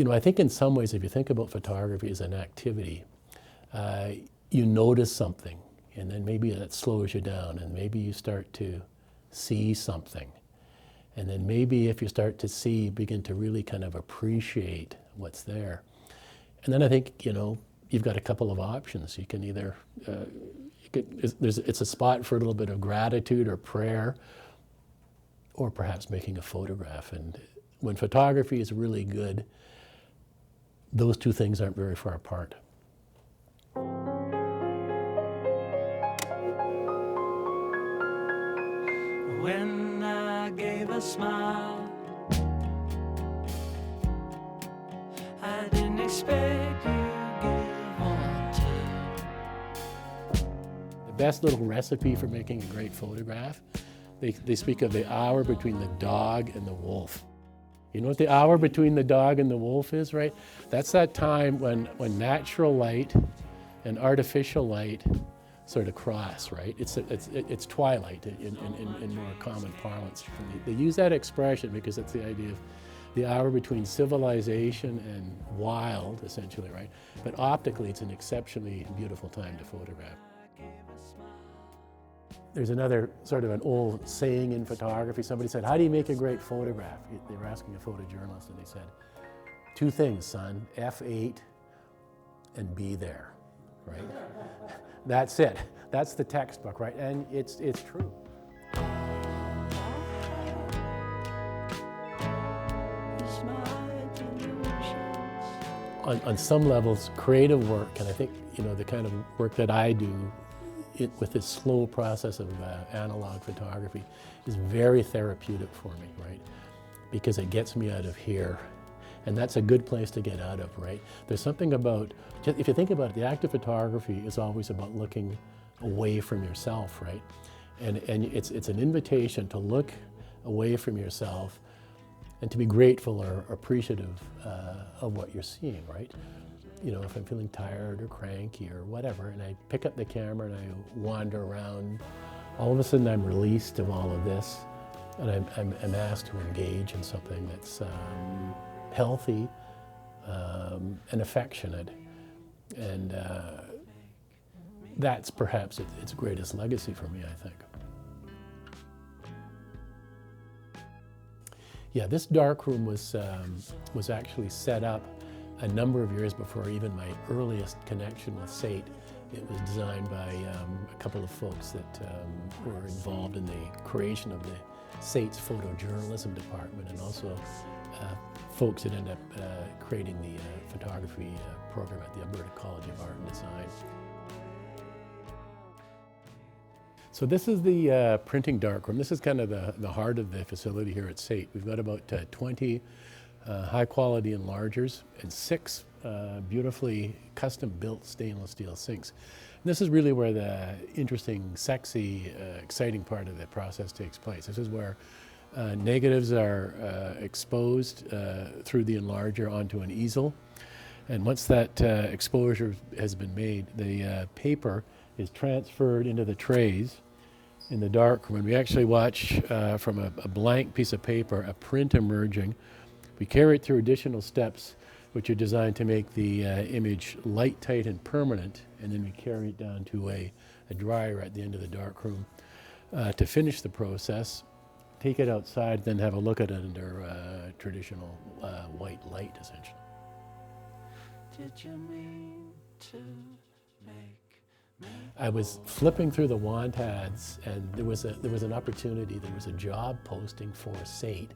I think in some ways, if you think about photography as an activity, you notice something, and then maybe that slows you down, and maybe you start to see something. And then maybe if you start to see, you begin to really kind of appreciate what's there. And then I think, you've got a couple of options. You can either, it's a spot for a little bit of gratitude or prayer, or perhaps making a photograph. And when photography is really good, those two things aren't very far apart. When I gave a smile, I didn't expect you to give one too. The best little recipe for making a great photograph, they speak of the hour between the dog and the wolf. You know what the hour between the dog and the wolf is, right? That's that time when natural light and artificial light sort of cross, right? It's twilight in more common parlance. They use that expression because it's the idea of the hour between civilization and wild, essentially, right? But optically, it's an exceptionally beautiful time to photograph. There's another sort of an old saying in photography. Somebody said, how do you make a great photograph? They were asking a photojournalist, and they said, 2 things, son, F8 and be there, right? That's it. That's the textbook, right? And it's true. On some levels, creative work, and I think, the kind of work that I do with this slow process of analog photography is very therapeutic for me, right? Because it gets me out of here. And that's a good place to get out of, right? There's something about, if you think about it, the act of photography is always about looking away from yourself, right? And it's an invitation to look away from yourself and to be grateful or appreciative of what you're seeing, right? If I'm feeling tired or cranky or whatever, and I pick up the camera and I wander around, all of a sudden I'm released of all of this, and I'm asked to engage in something that's healthy and affectionate, and that's perhaps its greatest legacy for me, I think. Yeah, this darkroom was actually set up a number of years before even my earliest connection with SAIT. It was designed by a couple of folks that were involved in the creation of the SAIT's photojournalism department, and also folks that ended up creating the photography program at the Alberta College of Art and Design. So this is the printing darkroom. This is kind of the heart of the facility here at SAIT. We've got about 20 high quality enlargers and 6 beautifully custom built stainless steel sinks. And this is really where the interesting, sexy, exciting part of the process takes place. This is where negatives are exposed through the enlarger onto an easel. And once that exposure has been made, the paper is transferred into the trays in the darkroom. And we actually watch from a blank piece of paper a print emerging. We carry it through additional steps which are designed to make the image light, tight, and permanent, and then we carry it down to a dryer at the end of the darkroom to finish the process, take it outside, then have a look at it under traditional white light, essentially. Did you mean to make me? I was flipping through the want ads, and there was an opportunity. There was a job posting for SAIT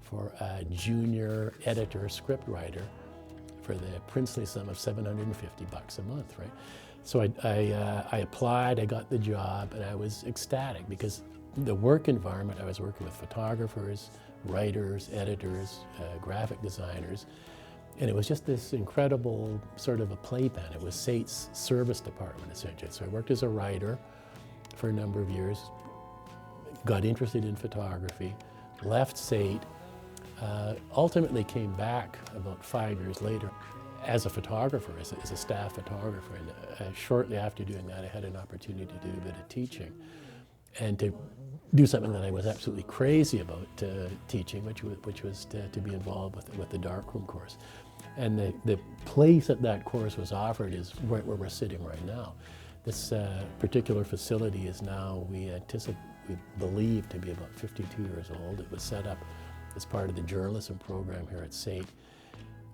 for a junior editor, script writer, for the princely sum of $750 a month, right? So I applied, I got the job, and I was ecstatic because the work environment, I was working with photographers, writers, editors, graphic designers, and it was just this incredible sort of a playpen. It was SAIT's service department, essentially. So I worked as a writer for a number of years, got interested in photography, left SAIT, ultimately came back about 5 years later as a photographer, as a staff photographer. And shortly after doing that, I had an opportunity to do a bit of teaching and to do something that I was absolutely crazy about teaching, which was to be involved with the Darkroom course. And the place that course was offered is right where we're sitting right now. This particular facility is now, we believe to be about 52 years old. It was set up as part of the journalism program here at SAIT.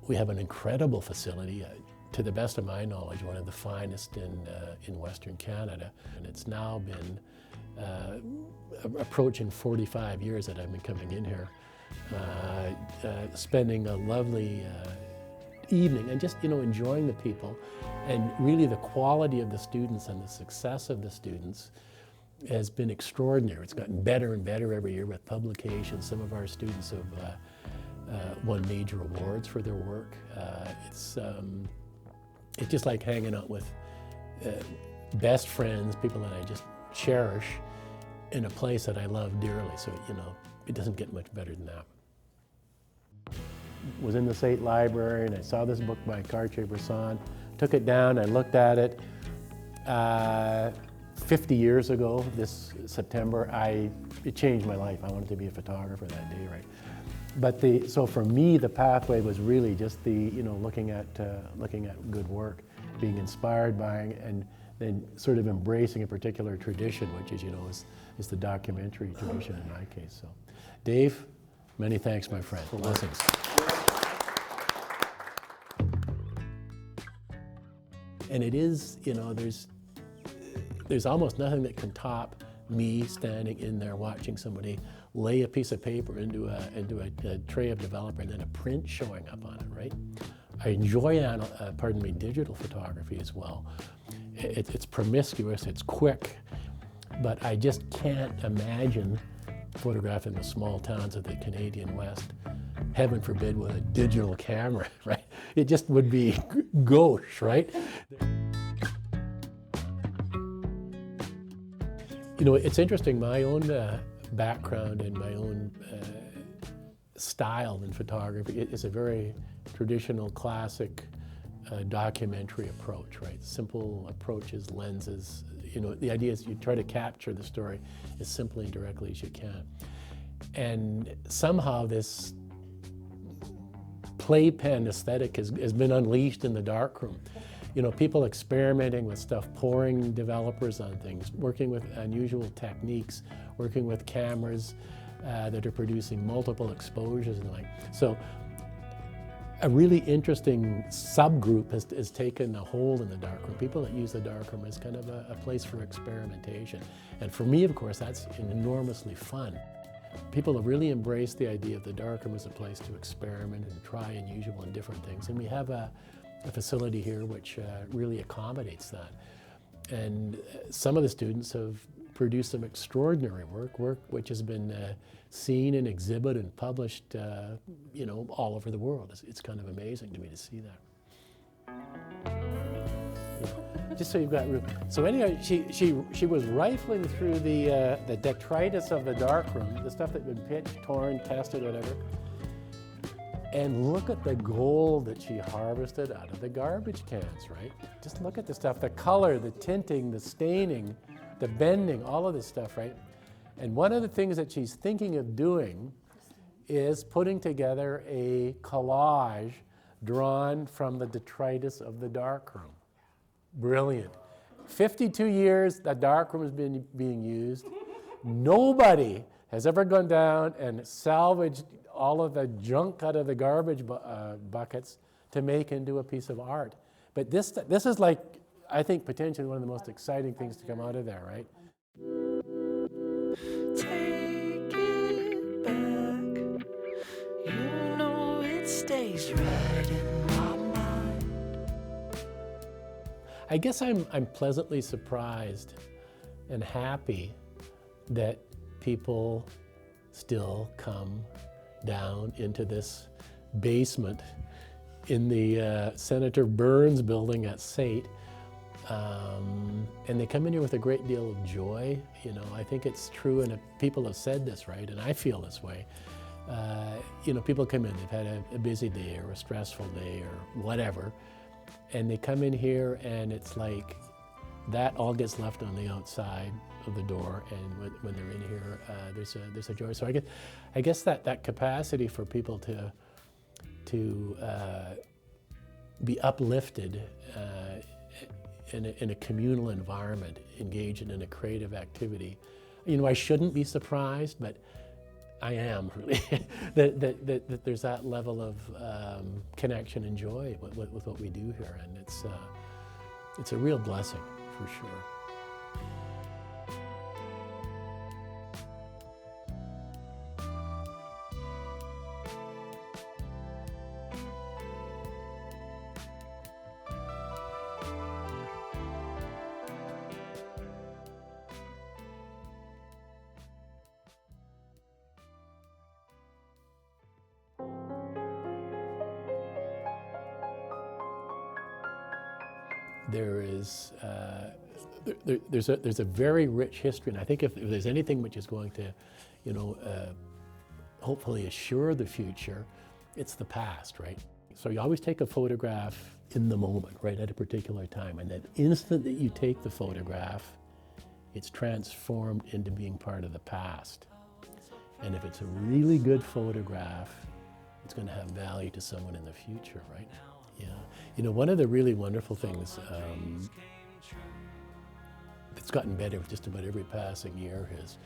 We have an incredible facility, to the best of my knowledge, one of the finest in Western Canada. And it's now been approaching 45 years that I've been coming in here, spending a lovely evening and just, enjoying the people. And really the quality of the students and the success of the students has been extraordinary. It's gotten better and better every year with publications. Some of our students have won major awards for their work. It's just like hanging out with best friends, people that I just cherish in a place that I love dearly. So, it doesn't get much better than that. Was in the SAIT library and I saw this book by Cartier-Bresson, took it down, I looked at it. 50 years ago, this September, it changed my life. I wanted to be a photographer that day, right? But so for me, the pathway was really just looking at good work, being inspired by it, and then sort of embracing a particular tradition, which is the documentary tradition in my case. So, Dave, many thanks, my friend. Blessings. And it is, there's almost nothing that can top me standing in there watching somebody lay a piece of paper into a tray of developer and then a print showing up on it, right? I enjoy, digital photography as well. It's promiscuous, it's quick, but I just can't imagine photographing the small towns of the Canadian West, heaven forbid, with a digital camera, right? It just would be gauche, right? It's interesting, my own background and my own style in photography is a very traditional, classic documentary approach, right? Simple approaches, lenses. The idea is you try to capture the story as simply and directly as you can. And somehow this playpen aesthetic has been unleashed in the darkroom. People experimenting with stuff, pouring developers on things, working with unusual techniques, working with cameras that are producing multiple exposures and the like. So a really interesting subgroup has taken a hold in the darkroom. People that use the darkroom as kind of a place for experimentation. And for me, of course, that's enormously fun. People have really embraced the idea of the darkroom as a place to experiment and try unusual and different things. And we have a facility here which really accommodates that. And some of the students have produced some extraordinary work which has been seen and exhibited and published all over the world. It's kind of amazing to me to see that. Yeah. Just so you've got room. So anyway, she was rifling through the detritus of the darkroom, the stuff that had been pitched, torn, tested, whatever. And look at the gold that she harvested out of the garbage cans, right? Just look at the stuff, the color, the tinting, the staining, the bending, all of this stuff, right? And one of the things that she's thinking of doing is putting together a collage drawn from the detritus of the darkroom. Brilliant. 52 years that darkroom has been being used. Nobody has ever gone down and salvaged all of the junk out of the garbage buckets to make into a piece of art. But this is like, I think, potentially one of the most exciting things to come out of there, right? Take it back. It stays right in my mind. I guess I'm pleasantly surprised and happy that people still come down into this basement in the Senator Burns building at SAIT. And they come in here with a great deal of joy. I think it's true, and people have said this, right? And I feel this way. People come in, they've had a busy day or a stressful day or whatever, and they come in here and it's like that all gets left on the outside of the door, and when they're in here, there's a joy. So I guess that capacity for people to be uplifted in a communal environment, engaged in a creative activity. You know, I shouldn't be surprised, but I am really, that there's that level of connection and joy with what we do here, and it's a real blessing for sure. There is there's a very rich history, and I think if there's anything which is going to, you know, hopefully assure the future, it's the past, right? So you always take a photograph in the moment, right, at a particular time, and that instant that you take the photograph, it's transformed into being part of the past. And if it's a really good photograph, it's going to have value to someone in the future, right? Yeah. You know, one of the really wonderful things that's gotten better with just about every passing year is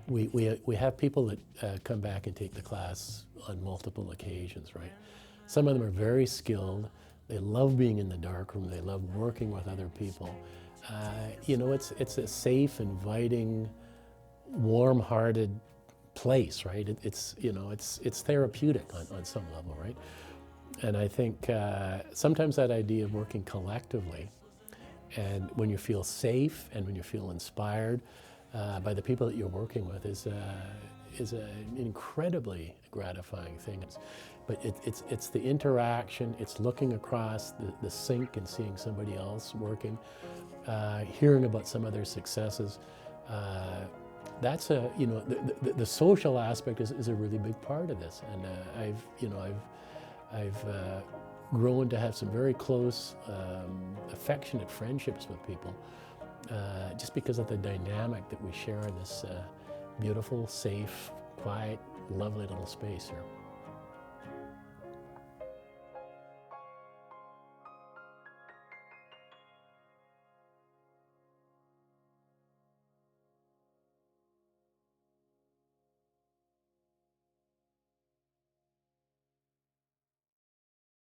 we have people that come back and take the class on multiple occasions, right? Some of them are very skilled. They love being in the darkroom. They love working with other people. You know, it's a safe, inviting, warm-hearted place, right? It's you know, it's therapeutic on some level, right? And I think sometimes that idea of working collectively, and when you feel safe and when you feel inspired by the people that you're working with, is an incredibly gratifying thing. But it's the interaction. It's looking across the sink and seeing somebody else working, hearing about some of their successes. That's you know, the social aspect is a really big part of this, and I've grown to have some very close, affectionate friendships with people, just because of the dynamic that we share in this beautiful, safe, quiet, lovely little space here.